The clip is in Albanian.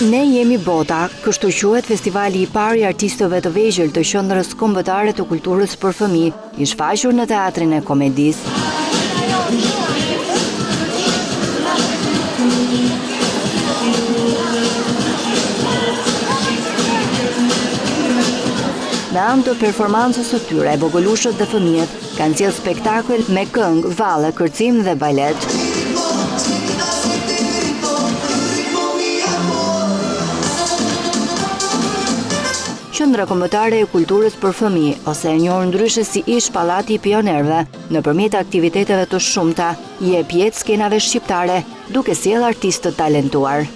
Ne jemi bota, kështu quhet festivali i parë i artistëve të vegjël të Qendrës Kombëtare të Kulturës për Fëmijë, i shfaqur në Teatrin e Komedisë. Me anë të performancës së tyre, vogëlushët dhe fëmijët kanë sjellë spektakël me këngë, valle, kërcim dhe balet. Qendra Kombëtare e Kulturës për Fëmijë, ose e njohur ndryshe si ish Pallati i Pionerëve, nëpërmjet aktiviteteve të shumta, jep jetë skenave shqiptare, duke sjellë artistë të talentuar.